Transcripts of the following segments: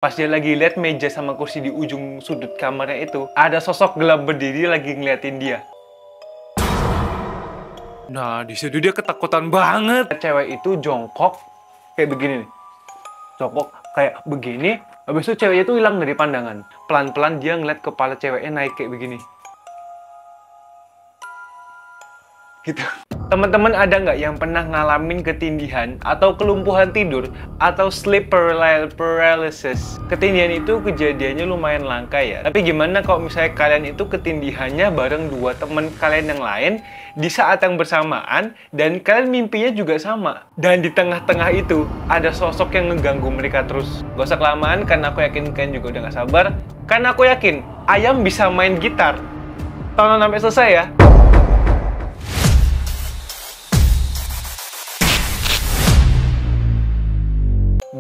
Pas dia lagi lihat meja sama kursi di ujung sudut kamarnya itu, ada sosok gelap berdiri lagi ngeliatin dia. Nah, di situ dia ketakutan banget. Cewek itu jongkok kayak begini nih. Jongkok kayak begini, habis itu ceweknya tuh hilang dari pandangan. Pelan-pelan dia ngeliat kepala ceweknya naik kayak begini. Gitu. Teman-teman ada nggak yang pernah ngalamin ketindihan atau kelumpuhan tidur atau sleep paralysis? Ketindihan itu kejadiannya lumayan langka ya. Tapi gimana kalau misalnya kalian itu ketindihannya bareng dua teman kalian yang lain di saat yang bersamaan dan kalian mimpinya juga sama. Dan di tengah-tengah itu ada sosok yang ngeganggu mereka terus. Gak usah kelamaan karena aku yakin kalian juga udah gak sabar. Karena aku yakin ayam bisa main gitar. Tonton sampai selesai ya.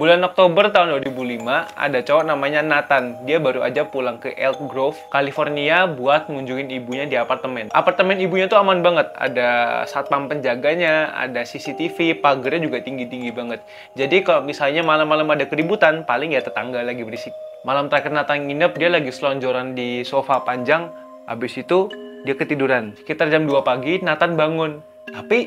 Bulan Oktober tahun 2005, ada cowok namanya Nathan. Dia baru aja pulang ke Elk Grove, California buat ngunjungin ibunya di apartemen. Apartemen ibunya tuh aman banget. Ada satpam penjaganya, ada CCTV, pagernya juga tinggi-tinggi banget. Jadi kalau misalnya malam-malam ada keributan, paling ya tetangga lagi berisik. Malam terakhir Nathan nginep, dia lagi selonjoran di sofa panjang. Habis itu, dia ketiduran. Sekitar jam 2 pagi, Nathan bangun. Tapi,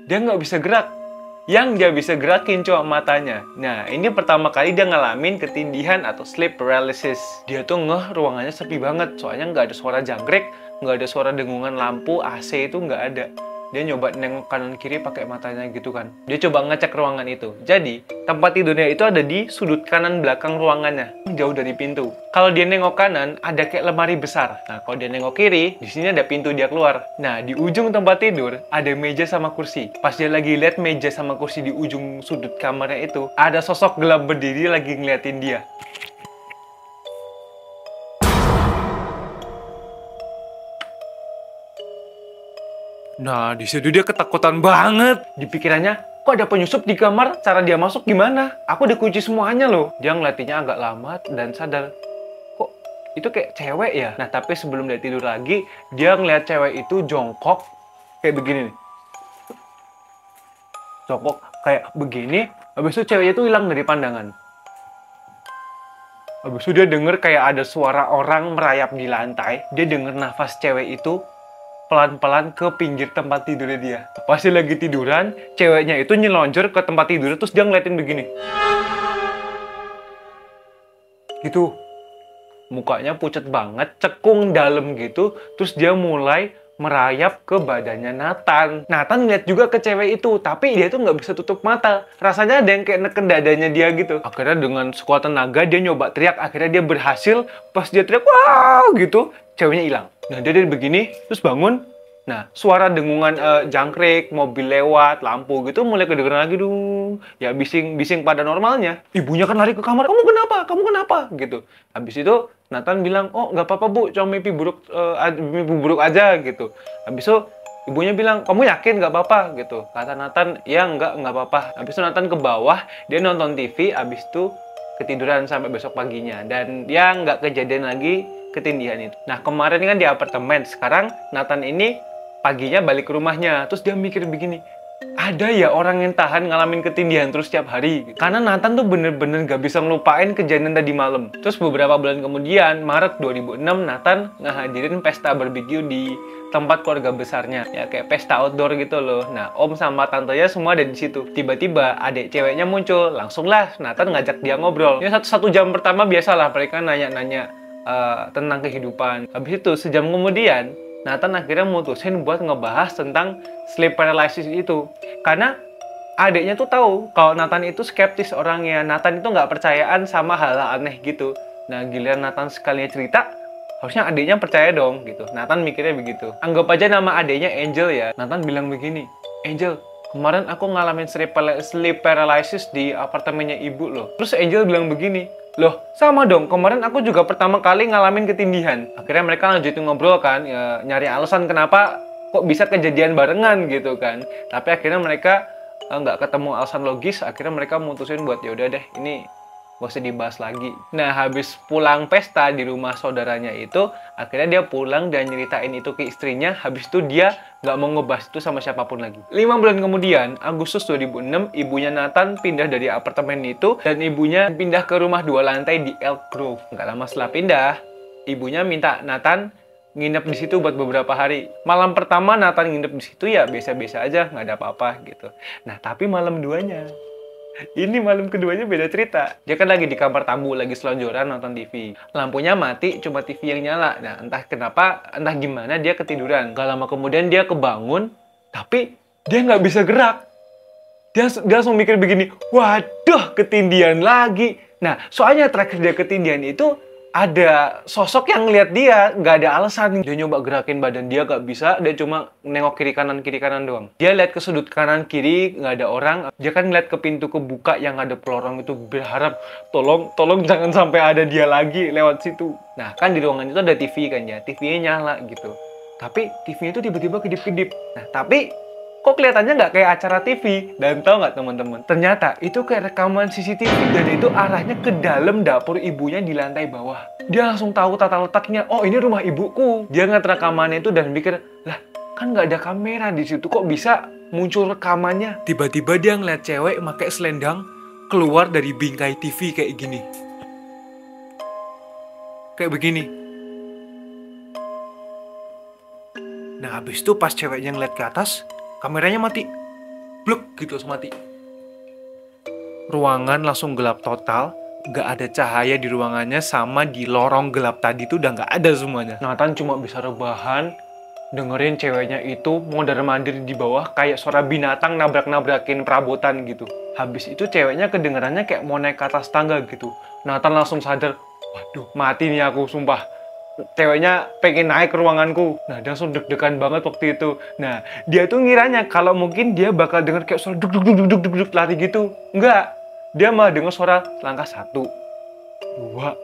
dia nggak bisa gerak. Yang dia bisa gerakin cuma matanya. Nah, ini pertama kali dia ngalamin ketindihan atau sleep paralysis. Dia tuh ngeh ruangannya sepi banget, soalnya nggak ada suara jangkrik, nggak ada suara dengungan lampu, AC itu nggak ada. Dia nyoba nengok kanan kiri pakai matanya gitu kan. Dia coba ngecek ruangan itu. Jadi, tempat tidurnya itu ada di sudut kanan belakang ruangannya, jauh dari pintu. Kalau dia nengok kanan, ada kayak lemari besar. Nah, kalau dia nengok kiri, di sini ada pintu dia keluar. Nah, di ujung tempat tidur, ada meja sama kursi. Pas dia lagi lihat meja sama kursi di ujung sudut kamarnya itu, ada sosok gelap berdiri lagi ngeliatin dia. Nah, di situ dia ketakutan banget. Di pikirannya, kok ada penyusup di kamar? Cara dia masuk gimana? Aku dikunci semuanya loh. Dia ngelatinya agak lama dan sadar, kok itu kayak cewek ya? Nah, tapi sebelum dia tidur lagi, dia ngeliat cewek itu jongkok kayak begini nih. Jongkok kayak begini, habis itu ceweknya tuh hilang dari pandangan. Habis itu dia denger kayak ada suara orang merayap di lantai. Dia denger nafas cewek itu pelan-pelan ke pinggir tempat tidurnya dia. Pas dia lagi tiduran, ceweknya itu nyelonjor ke tempat tidurnya, terus dia ngeliatin begini. Gitu. Mukanya pucat banget, cekung dalam gitu, terus dia mulai merayap ke badannya Nathan. Nathan ngeliat juga ke cewek itu, tapi dia tuh nggak bisa tutup mata. Rasanya ada yang kayak neken dadanya dia gitu. Akhirnya dengan sekuat tenaga, dia nyoba teriak, akhirnya dia berhasil. Pas dia teriak, wow gitu, ceweknya hilang. Nah, dia begini, terus bangun. Nah, suara dengungan jangkrik, mobil lewat, lampu gitu mulai kedengeran lagi dong. Ya, bising pada normalnya. Ibunya kan lari ke kamar, kamu kenapa? Kamu kenapa? Gitu. Habis itu, Nathan bilang, oh nggak apa-apa bu, cuma mimpi buruk aja gitu. Habis itu, ibunya bilang, kamu yakin nggak apa-apa? Gitu. Kata Nathan, ya nggak apa-apa. Habis itu Nathan ke bawah, dia nonton TV, habis itu ketiduran sampai besok paginya. Dan dia nggak kejadian lagi ketindihan itu. Nah, kemarin kan di apartemen. Sekarang Nathan ini paginya balik ke rumahnya. Terus dia mikir begini, ada ya orang yang tahan ngalamin ketindihan terus setiap hari? Karena Nathan tuh bener-bener gak bisa ngelupain kejadian tadi malam. Terus beberapa bulan kemudian, Maret 2006, Nathan ngehadirin pesta barbecue di tempat keluarga besarnya. Ya kayak pesta outdoor gitu loh. Nah, om sama tantenya semua ada di situ. Tiba-tiba adik ceweknya muncul. Langsunglah Nathan ngajak dia ngobrol. Ya satu jam pertama biasalah mereka nanya-nanya tentang kehidupan. Habis itu sejam kemudian, Nathan akhirnya mutusin buat ngebahas tentang sleep paralysis itu. Karena adiknya tuh tahu kalau Nathan itu skeptis orangnya. Nathan itu nggak percayaan sama hal-hal aneh gitu. Nah, giliran Nathan sekalinya cerita, harusnya adiknya percaya dong gitu. Nathan mikirnya begitu. Anggap aja nama adiknya Angel ya. Nathan bilang begini, Angel, kemarin aku ngalamin sleep paralysis di apartemennya ibu loh. Terus Angel bilang begini, loh, sama dong, kemarin aku juga pertama kali ngalamin ketindihan. Akhirnya mereka lanjutin ngobrol kan, ya, nyari alasan kenapa kok bisa kejadian barengan gitu kan. Tapi akhirnya mereka nggak ketemu alasan logis, akhirnya mereka mutusin buat ya udah deh, ini Gak usah dibahas lagi. Nah, habis pulang pesta di rumah saudaranya itu, akhirnya dia pulang dan nyeritain itu ke istrinya. Habis itu dia nggak mau ngebahas itu sama siapapun lagi. 5 bulan kemudian, Agustus 2006, ibunya Nathan pindah dari apartemen itu dan ibunya pindah ke rumah 2 lantai di Elk Grove. Nggak lama setelah pindah, ibunya minta Nathan nginep di situ buat beberapa hari. Malam pertama Nathan nginep di situ ya biasa-biasa aja, nggak ada apa-apa gitu. Nah, tapi malam keduanya, ini malam keduanya beda cerita. Dia kan lagi di kamar tamu, lagi selonjoran nonton TV. Lampunya mati, cuma TV yang nyala. Nah, entah kenapa, entah gimana dia ketiduran. Gak lama kemudian dia kebangun, tapi dia nggak bisa gerak. Dia langsung mikir begini, waduh, ketindihan lagi. Nah, soalnya terakhir dia ketindihan itu, ada sosok yang ngeliat dia, nggak ada alasan. Dia nyoba gerakin badan dia, nggak bisa. Dia cuma nengok kiri kanan doang. Dia lihat ke sudut kanan kiri, nggak ada orang. Dia kan ngeliat ke pintu kebuka yang ada pelorong itu, berharap tolong jangan sampai ada dia lagi lewat situ. Nah, kan di ruangan itu ada TV kan ya, TV-nya nyala gitu. Tapi TV-nya itu tiba-tiba kedip-kedip. Nah, tapi kok kelihatannya nggak kayak acara TV? Dan tau nggak teman-teman? Ternyata itu kayak rekaman CCTV dan itu arahnya ke dalam dapur ibunya di lantai bawah. Dia langsung tahu tata letaknya. Oh, ini rumah ibuku. Dia ngeliat rekamannya itu dan mikir, lah kan nggak ada kamera di situ, kok bisa muncul rekamannya? Tiba-tiba dia ngeliat cewek pakai selendang keluar dari bingkai TV kayak gini. Kayak begini. Nah, habis itu pas ceweknya ngeliat ke atas, kameranya mati. Bluk gitu langsung mati. Ruangan langsung gelap total. Gak ada cahaya di ruangannya, sama di lorong gelap tadi tuh udah gak ada semuanya. Nathan cuma bisa rebahan, dengerin ceweknya itu mondar-mandir di bawah kayak suara binatang nabrak-nabrakin perabotan gitu. Habis itu ceweknya kedengerannya kayak mau naik ke atas tangga gitu. Nathan langsung sadar, waduh mati nih aku sumpah. Ceweknya pengen naik ke ruanganku. Nah, dia langsung deg-degan banget waktu itu. Nah, dia tuh ngiranya kalau mungkin dia bakal denger kayak suara duk lari gitu. Enggak. Dia malah denger suara langkah 1, 2,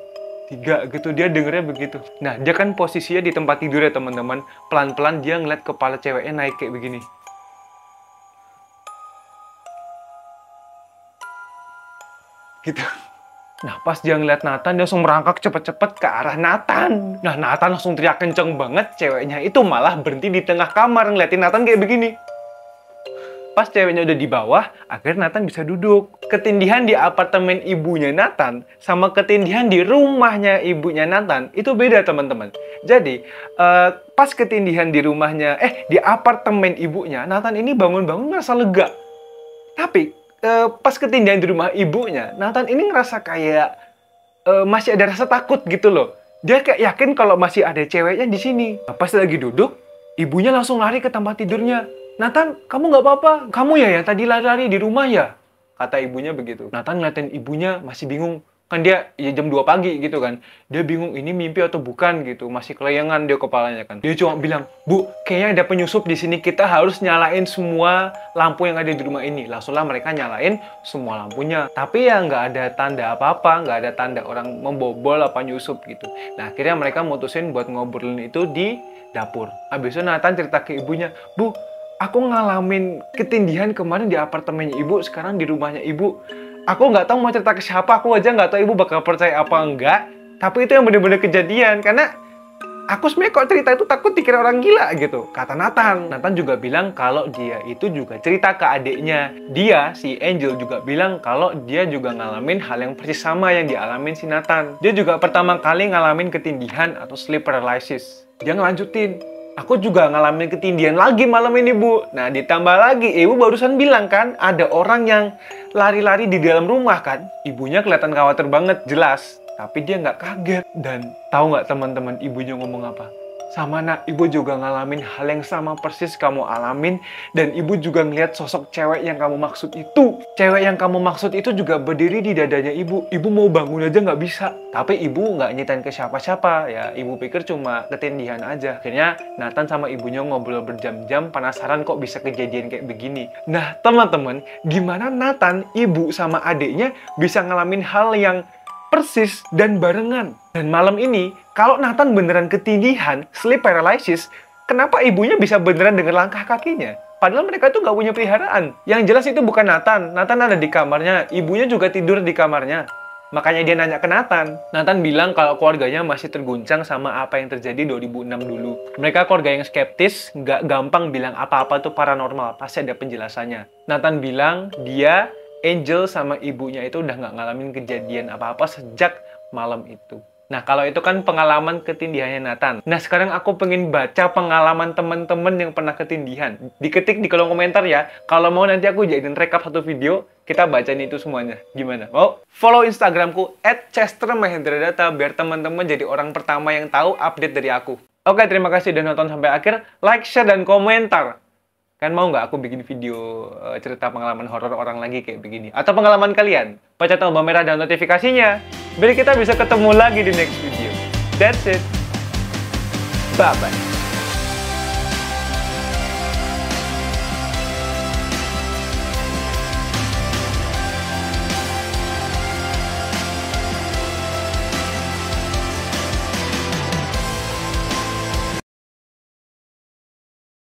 3 gitu. Dia dengernya begitu. Nah, dia kan posisinya di tempat tidur ya teman-teman. Pelan-pelan dia ngeliat kepala ceweknya naik kayak begini. Gitu. Nah, pas dia ngeliat Nathan, dia langsung merangkak cepet-cepet ke arah Nathan. Nah, Nathan langsung teriak kenceng banget. Ceweknya itu malah berhenti di tengah kamar ngeliatin Nathan kayak begini. Pas ceweknya udah di bawah, akhirnya Nathan bisa duduk. Ketindihan di apartemen ibunya Nathan sama ketindihan di rumahnya ibunya Nathan itu beda teman-teman. Jadi, pas ketindihan di rumahnya, di apartemen ibunya, Nathan ini bangun-bangun ngerasa lega. Tapi, pas ketindihan di rumah ibunya, Nathan ini ngerasa kayak masih ada rasa takut gitu loh. Dia kayak yakin kalau masih ada ceweknya di sini. Nah, pas lagi duduk, ibunya langsung lari ke tempat tidurnya. Nathan, kamu nggak apa-apa? Kamu ya yang tadi lari-lari di rumah ya? Kata ibunya begitu. Nathan ngeliatin ibunya masih bingung. Kan dia ya jam 2 pagi gitu kan. Dia bingung ini mimpi atau bukan gitu. Masih kelayangan dia kepalanya kan. Dia cuma bilang, Bu, kayaknya ada penyusup di sini. Kita harus nyalain semua lampu yang ada di rumah ini. Langsunglah mereka nyalain semua lampunya. Tapi ya nggak ada tanda apa-apa. Nggak ada tanda orang membobol apa nyusup gitu. Nah, akhirnya mereka mutusin buat ngobrolin itu di dapur. Habis itu Nathan cerita ke ibunya, Bu, aku ngalamin ketindihan kemarin di apartemennya ibu, sekarang di rumahnya ibu. Aku nggak tahu mau cerita ke siapa, aku aja nggak tahu ibu bakal percaya apa enggak. Tapi itu yang bener-bener kejadian, karena aku sebenarnya kok cerita itu takut dikira orang gila gitu, kata Nathan. Nathan juga bilang kalau dia itu juga cerita ke adiknya. Dia, si Angel juga bilang kalau dia juga ngalamin hal yang persis sama yang dialamin si Nathan. Dia juga pertama kali ngalamin ketindihan atau sleep paralysis. Dia ngelanjutin, aku juga ngalamin ketindihan lagi malam ini, Bu. Nah, ditambah lagi, ibu barusan bilang kan, ada orang yang lari-lari di dalam rumah kan. Ibunya kelihatan khawatir banget, jelas. Tapi dia nggak kaget. Dan tahu nggak teman-teman ibunya ngomong apa? Sama nak, ibu juga ngalamin hal yang sama persis kamu alamin. Dan ibu juga ngeliat sosok cewek yang kamu maksud itu. Cewek yang kamu maksud itu juga berdiri di dadanya ibu. Ibu mau bangun aja nggak bisa. Tapi ibu nggak nyitain ke siapa-siapa. Ya, ibu pikir cuma ketindihan aja. Akhirnya Nathan sama ibunya ngobrol berjam-jam, penasaran kok bisa kejadian kayak begini. Nah, teman-teman, gimana Nathan, ibu sama adiknya bisa ngalamin hal yang persis dan barengan. Dan malam ini, kalau Nathan beneran ketindihan, sleep paralysis, kenapa ibunya bisa beneran dengan langkah kakinya? Padahal mereka tuh nggak punya peliharaan. Yang jelas itu bukan Nathan. Nathan ada di kamarnya, ibunya juga tidur di kamarnya. Makanya dia nanya ke Nathan. Nathan bilang kalau keluarganya masih terguncang sama apa yang terjadi 2006 dulu. Mereka keluarga yang skeptis, nggak gampang bilang apa-apa tuh paranormal, pasti ada penjelasannya. Nathan bilang dia, Angel sama ibunya itu udah nggak ngalamin kejadian apa-apa sejak malam itu. Nah, kalau itu kan pengalaman ketindihannya Nathan. Nah, sekarang aku pengen baca pengalaman teman-teman yang pernah ketindihan. Diketik di kolom komentar ya. Kalau mau nanti aku jadiin rekap satu video, kita bacain itu semuanya. Gimana? Mau? Follow Instagramku @chestermahendradata biar teman-teman jadi orang pertama yang tahu update dari aku. Oke, terima kasih udah nonton sampai akhir. Like, share, dan komentar. Kan mau nggak aku bikin video cerita pengalaman horor orang lagi kayak begini? Atau pengalaman kalian? Pencet tombol merah dan notifikasinya, biar kita bisa ketemu lagi di next video. That's it. Bye-bye.